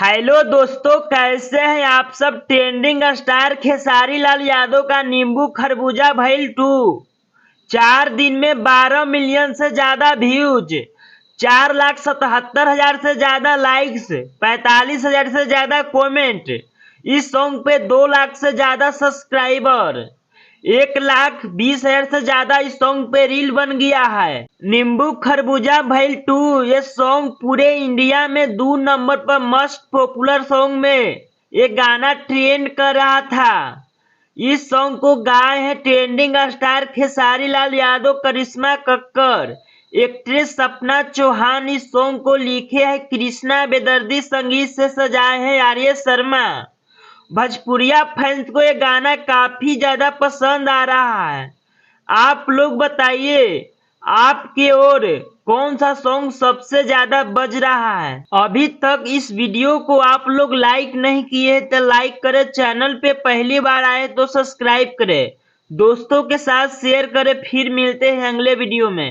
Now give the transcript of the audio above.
Hello दोस्तों, कैसे हैं आप सब। ट्रेंडिंग स्टार खेसारी लाल यादव का नींबू खरबूजा भइल 2 4 दिन में 12 मिलियन से ज्यादा व्यूज, 4,77,000 से ज्यादा लाइक्स, 45,000 से ज्यादा कमेंट। इस सॉन्ग पे 2 लाख से ज्यादा सब्सक्राइबर, 1,20,000 से ज्यादा इस सॉन्ग पे रील बन गया है। नींबू खरबूजा भइल 2 ये सॉन्ग पूरे इंडिया में 2 नंबर पर मस्ट पॉपुलर सॉन्ग में ये गाना ट्रेंड कर रहा था। इस सॉन्ग को गाए हैं ट्रेंडिंग स्टार खेसारी लाल यादव, करिश्मा कक्कर, एक्ट्रेस सपना चौहान। इस सॉन्ग को लिखे हैं कृष्णा बेदर्दी, संगीत से सजाए हैं आर्य शर्मा। भोजपुरिया फैंस को ये गाना काफी ज्यादा पसंद आ रहा है। आप लोग बताइए, आपके ओर कौन सा सॉन्ग सबसे ज्यादा बज रहा है। अभी तक इस वीडियो को आप लोग लाइक नहीं किए तो लाइक करें, चैनल पे पहली बार आए तो सब्सक्राइब करें, दोस्तों के साथ शेयर करें। फिर मिलते हैं अगले वीडियो में।